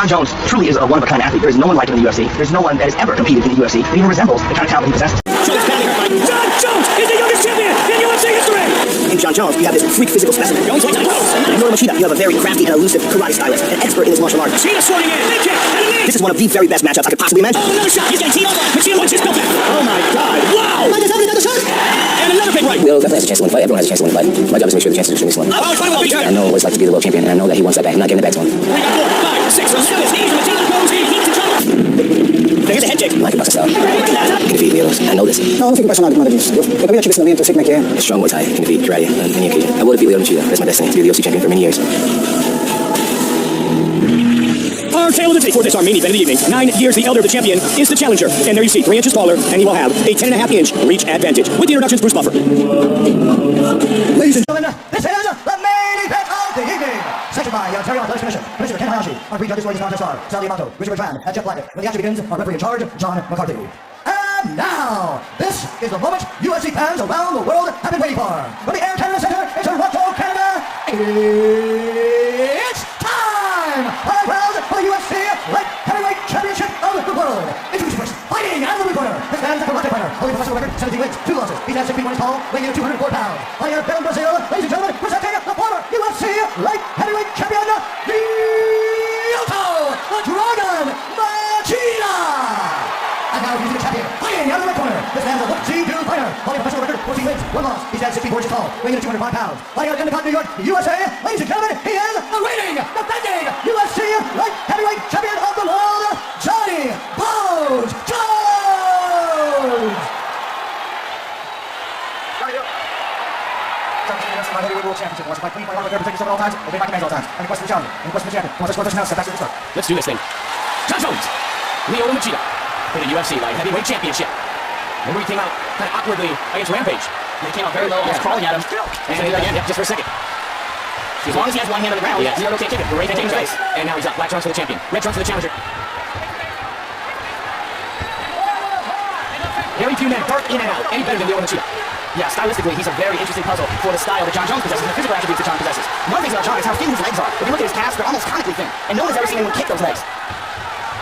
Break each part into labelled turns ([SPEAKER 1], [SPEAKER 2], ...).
[SPEAKER 1] Jon Jones truly is a one-of-a-kind athlete. There is no one like him in the UFC. There's no one that has ever competed in the UFC that even resembles the kind of talent he possesses.
[SPEAKER 2] Jon Jones is the youngest champion in UFC history!
[SPEAKER 1] In Jon Jones, you have this freak physical specimen. In Lyoto Machida, you have a very crafty and elusive karate stylist, an expert in this martial art.
[SPEAKER 2] Machida swinging in, leg kick, and a knee!
[SPEAKER 1] This is one of the very best matchups I could possibly imagine.
[SPEAKER 2] Oh, another shot! He's getting teed up! Machida wants his belt back! Oh my god! Wow! Like this, another shot! And another big right!
[SPEAKER 3] Lyoto definitely has a chance to win the fight. Everyone has a chance to win the fight. My job is to make sure the chances are extremely slim.
[SPEAKER 2] Oh, it's funny, well,
[SPEAKER 3] I know what it's like to be the world champion, and I know that he wants that back. I'm not giving it back to him.
[SPEAKER 2] 3, 4, 5, 6, let's do this! He's Machida goes, he keeps in trouble! There's a head kick.
[SPEAKER 3] I like boxing style. He can defeat Lyoto. I know this.
[SPEAKER 4] No, non fico impressionato prima dell'inizio. Lo capisci questo momento, sai come è?
[SPEAKER 3] It's strong Muay Thai. He can defeat karate on any occasion. I will defeat Lyoto Machida. That's my destiny, to be the UFC champion for many years.
[SPEAKER 2] Our tale of the tape for this, our main event of the evening. 9 years the elder of the champion is the challenger. And there you see, 3 inches taller, and he will have a 10.5-inch reach advantage. With the introductions, Bruce Buffer.
[SPEAKER 4] Ladies and gentlemen, this is the main event of the evening. Sanctioned by the Ontario Athletic Commission. Commissioner Ken Hayashi. Our three judges for this contest are Sal Diamato, Richard Bertrand, and Jeff Blackett. When the action begins, our referee in charge, John McCarthy. And now, this is the moment UFC fans around the world have been waiting for. From the Air Canada Center in Toronto, Canada, it's time! Our round for the UFC Light Heavyweight Championship of the world. Introducing first, fighting out of the blue corner. This man's a karate fighter. Holding professional record, 17 wins, 2 losses. He's at 6 feet 1 inch tall, weighing in 204 pounds. Fighting out of Belém, Brazil, ladies and gentlemen, presenting the former UFC Light Heavyweight Champion, Lyoto Machida! And now he's the champion, fighting out of the red corner. This man's a look-see-do fighter, holding a professional record, 14 wins, 1 loss. He's at 6 feet 4 inches tall, weighing in 205 pounds. Fighting out of Endicott, New York, USA. Ladies and gentlemen, he is the reigning, defending UFC Light Heavyweight Champion of the world, Johnny Bones Jones! My heavyweight world championship wants to fight clean, fight hard, with everything at all times, obey my commands all times. And request for the challenger, and request for the champion. Come on, let's score first now, step back to the start.
[SPEAKER 2] Let's do this thing. Jon Jones, Lyoto Machida, for the UFC Light Heavyweight Championship. Remember he came out kind of awkwardly against Rampage. And he came out very low, almost crawling at him. And he did again, just for a second. As long as he has one hand on the ground, Lyoto can't kick it. Great change face. And now he's up. Black trunks for the champion. Red trunks for the challenger. Very few men dart in and out any better than Lyoto Machida. Yeah, stylistically, he's a very interesting puzzle for the style that Jon Jones possesses and the physical attributes that Jon possesses. One of the things about Jon is how thin his legs are. If you look at his calves, they're almost comically thin. And no one's ever seen anyone kick those legs.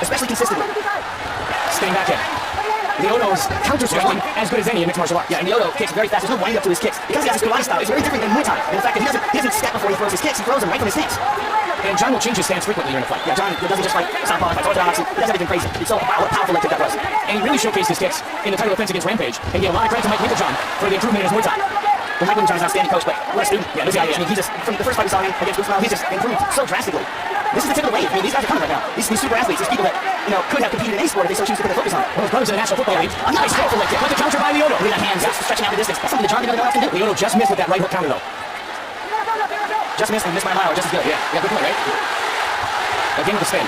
[SPEAKER 2] Especially consistently. Spinning back in. Lyoto's counter-striking as good as any in mixed martial arts. Yeah, and Lyoto kicks very fast. There's no wind up to his kicks. Because he has his karate style, it's very different than Muay Thai. And the fact that he doesn't step before he throws his kicks, he throws them right from his stance. And Jon will change his stance frequently during a fight. Yeah, Jon doesn't just fight southpaw, fights orthodox, he does everything crazy. It's so wow, what a powerful leg kick that was. And he really showcased his kicks in the title defense against Rampage. And he gave a lot of credit to Mike Winkeljohn for the improvement in his Muay Thai. Well, Mike Winkeljohn is an outstanding coach, but what a student. Yeah, this guy is. I mean, he just, from the first fight we saw him against Bruce Buffer, he's just improved so drastically. This is the tip of the wave. I mean, these guys are coming right now. These super athletes, these people that, could have competed in any sport if they so choose to put their focus on it. Well, his brother's in the National Football League. A nice powerful leg kick. Like the counter by Lyoto. Look at that hands stretching out the distance. That's something that Jon didn't know else can do. Lyoto just missed with that right hook counter, though. Just missed and missed by a mile. Just as good. Yeah, good play, right? Again with the spin.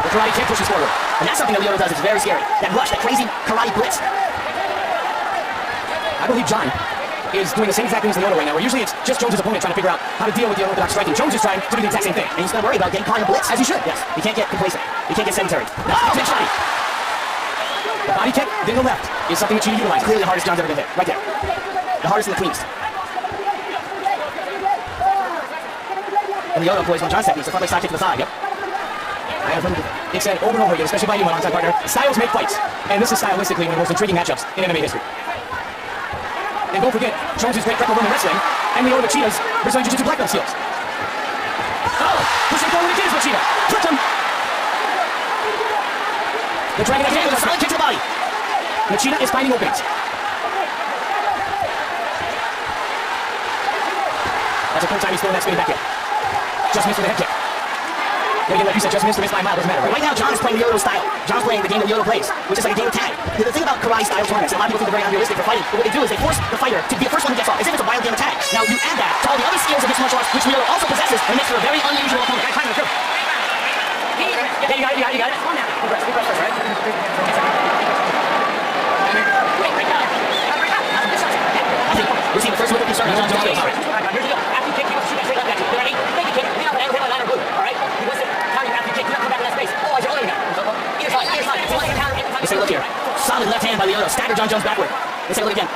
[SPEAKER 2] The karate kick pushes forward. And that's something that Lyoto does. It's very scary. That rush, that crazy karate blitz. I believe Jon is doing the same exact thing as Lyoto right now, where usually it's just Jones' opponent trying to figure out how to deal with the unorthodox striking. Jones is trying to do the exact same thing. And he's not worried about getting caught in a blitz, as he should. Yes, he can't get complacent. He can't get sedentary. No, big shot. The body kick, then the left, is something that you utilize. Clearly the hardest Jon's ever been hit. Right there. The hardest and the cleanest. And Lyoto employs one Jon's techniques, the front leg side kick to the thigh. Yep. I have heard it said over and over again, especially by you, my alongside partner, styles make fights. And this is stylistically one of the most intriguing matchups in MMA history. And don't forget, Jones' great Greco-Roman wrestling and Lyoto Machida's Brazilian Jiu-Jitsu black belt skills. Oh! Pushing forward again is Machida. Tripped him! The dragon again with a solid kick to the body. Machida is finding openings. That's the third time he's throwing that spinning back kick. Just missed with a head kick. And again, like you said, just missed or missed by a mile, doesn't matter. Right now, Jon is playing Lyoto's style. Jon's playing the game that Lyoto plays, which is like a game of tag. The thing about karate style tournaments, a lot of people think they're very unrealistic for fighting, but what they do is they force the fighter to be the first one who gets off, as if it's a wild game of tag. Now, you add that to all the other skills of mixed martial arts, which Lyoto also possesses, and makes for a very unusual opponent. Yeah, you got it. Deep breath first, right? We're seeing the first whip of concern on Jon's face. All right, here's the go. After you kick, you have to shoot that straight left at you. You ready? Take the kick, hit up and hit my line or blue. All right? You listen. Counter after you kick, you have to come back to that space. Oh, as you're holding now. Either side. It's like a counter. Let's take a look here. Solid left hand by Lyoto. Staggered Jon Jones backward. Let's take a look again.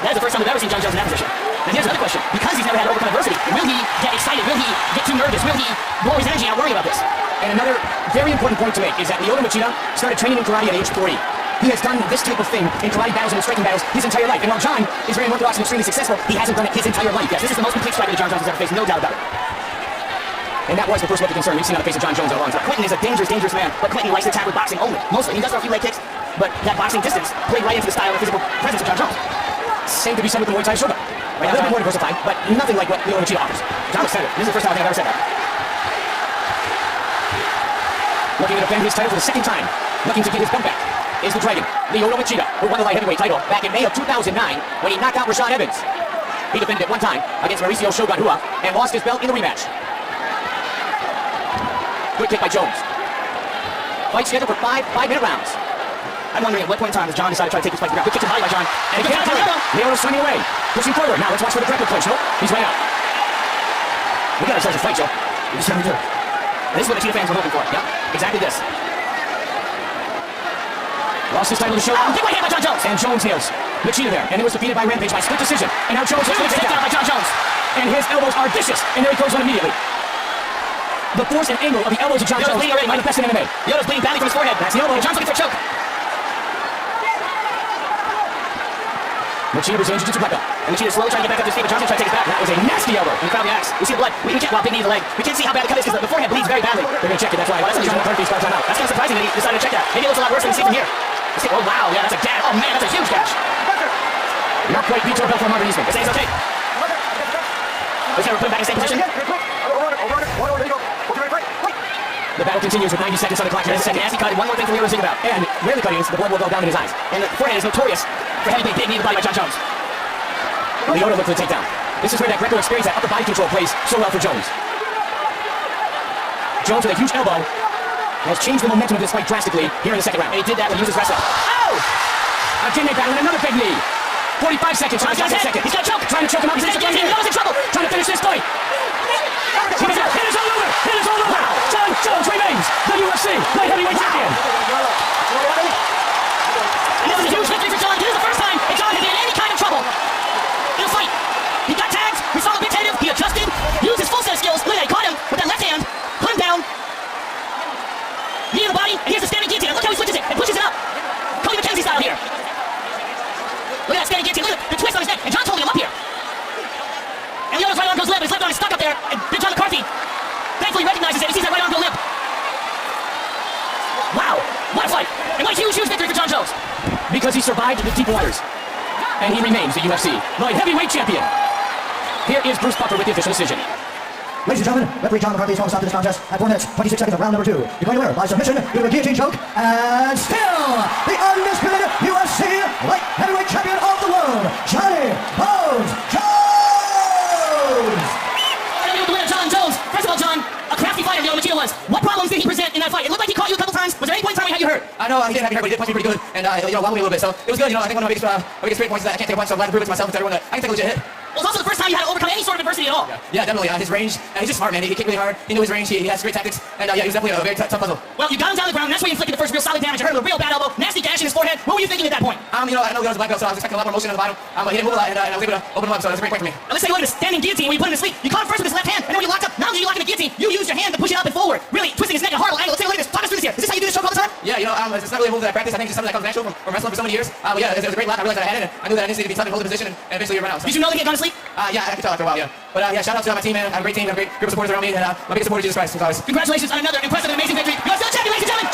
[SPEAKER 2] That is the first time we've ever seen Jon Jones in that position. Now here's another question. Because he's never had to overcome adversity, will he get excited? Will he get too nervous? Will he blow his energy important point to make is that Lyoto Machida started training in karate at age 3. He has done this type of thing in karate battles and striking battles his entire life. And while Cham is very unorthodox and extremely successful, he hasn't done it his entire life. Yes, this is the most complete striker that Jon Jones has ever faced, no doubt about it. And that was the first look of concern we've seen on the face of Jon Jones in a long time. Quentin is a dangerous, dangerous man, but Quentin likes to attack with boxing only. Mostly. He does throw a few leg kicks, but that boxing distance played right into the style and physical presence of Jon Jones. Same could be said with the Muay Thai Shogun. Right now, a little bit more diversified, but nothing like what Lyoto Machida offers. Jon was said it. This is the first time I think I've ever said that. Looking to defend his title for the second time, looking to get his belt back, is the Dragon, Lyoto Machida, who won the light heavyweight title back in May of 2009 when he knocked out Rashad Evans. He defended it one time against Mauricio Shogun Hua and lost his belt in the rematch. Good kick by Jones. Fight scheduled for 5-minute rounds. I'm wondering at what point in time does Jon decide to try to take this fight to the ground. Good kick to the body by Jon. And again, Lyoto swinging away, pushing forward. Now let's watch for the grappling clinch. Nope, he's way out. We got ourselves a fight, Joe. We certainly do. And this is what the Cheetah fans were hoping for. Yep, exactly this. Lost his title to Shogun. Big right hand by Jon Jones. And Jones heals Machida there. And it was defeated by Rampage by split decision. And now Jones is going to take down by Jon Jones. And his elbows are vicious. And there he goes one immediately. The force and angle of the elbows of Jon Jones are the best in MMA. Lyoto's bleeding badly from his forehead. That's the elbow. Jon's looking for a choke. Machida resumes jiu-jitsu black belt. And Machida slowly trying to get back up to his feet, but Johnson trying to take his back. That was a nasty elbow. And the crowd reacts. We see the blood. We can't, big knee to the leg. We can't see how bad the cut is because the forehead bleeds very badly. They're going to check it. That's why. That's why John McCarthy starts out. That's kind of surprising that he decided to check that. Maybe it looks a lot worse than we see from here. Let's see. Oh, wow. Yeah, that's a gash. Oh, man, that's a huge gash. Not quite beat your belt from Marvin Eastman. They say it's okay. Let's never put him back in the same position. The battle continues with 90 seconds on the clock. There's a nasty cut. And one more thing for Lyoto to think about. And where the cut is, the blood will go down in his eyes. And the forehead is notorious for having a big knee to the body by Jon Jones. Lyoto looked for the takedown. This is where that Greco experience, that upper body control plays so well for Jones. Jones with a huge elbow has changed the momentum of this fight drastically here in the second round. And he did that when he used his wrestling. Oh! Again, they battle in another big knee. 45 seconds. He's got a choke. Trying to choke him out. He's in trouble. Trying to finish this fight. It is all over. It is all over. Wow. Jon Jones remains the UFC light heavyweight champion. And this is a huge victory for Jon. This is the first time that Jon has been in any kind of trouble in a fight. He got tagged. We saw him a bit tentative. He adjusted. Used his full set of skills. Look at that. He caught him with that left hand. Put him down. Knee in the body. And here's the standing guillotine. Look how he switches it and pushes it up. Cody McKenzie style here. Look at that standing guillotine. Look at the twist on his neck. And Jon's holding him up here. And Lyoto's right arm goes limp. His left arm is stuck up there. And Big John McCarthy thankfully recognizes it. He sees that right arm go limp. Wow. What a fight. And what a huge, huge victory for Jon Jones. Because he survived the deep waters. And he remains the UFC light heavyweight champion. Here is Bruce Buffer with the official decision.
[SPEAKER 4] Ladies and gentlemen, referee John McCarthy is calling a stop to this contest at 4 minutes, 26 seconds of round number 2. Declared winner by submission due to a guillotine choke, and still the undisputed UFC light heavyweight champion of the world, Johnny Bones Jones!
[SPEAKER 2] The winner, Jon Jones. First of all, Jon, a crafty fighter Lyoto Machida was. What problems did he present in that fight? It looked like he caught you a couple times. Was there any point in time he had you hurt?
[SPEAKER 5] I know he didn't have me hurt, but he did punch me pretty good, and wobbled me a little bit. So it was good. I think one of my biggest straight points is that I can't take a punch, so I'm glad to prove it to myself and to everyone that I can take a legit hit.
[SPEAKER 2] Well, it's also the first time you had to overcome any sort of adversity at all.
[SPEAKER 5] Yeah, definitely. His range, he's just smart, man. He kicked really hard. He knew his range. He has great tactics, and he was definitely a very tough puzzle.
[SPEAKER 2] Well, you got him down on the ground. And that's where you inflicted the first real solid damage. You hurt him with a real bad elbow, nasty gash in his forehead. What were you thinking at that point?
[SPEAKER 5] I know he was a black belt, so I was expecting a lot more motion on the bottom. But he didn't move a lot, and I was able to open him up. So that's a great point for me.
[SPEAKER 2] Now let's take a look at the standing guillotine when you put him to sleep. You caught him first with his left hand, and then when you locked up, not only did you lock in the guillotine, you used your hand to push it up and forward, really twisting his neck at a horrible angle. Let's take a look at this. Talk us through this here. Is this how you do this choke all the time?
[SPEAKER 5] Yeah, it's not really a move that I practice. I think it's just something that comes natural from wrestling for so many years. But yeah, it was a great lock. I realized that I had it, and I knew that I needed to be tough and hold the position, and eventually you run out. So.
[SPEAKER 2] Did you know that he had gone to sleep?
[SPEAKER 5] Yeah, I could tell after a while, yeah. But yeah, shout out to my team, man. I have a great team, I have a great group of supporters around me, and my biggest supporter is Jesus Christ.
[SPEAKER 2] Congratulations on another impressive and amazing victory. You're still champion, ladies and gentlemen.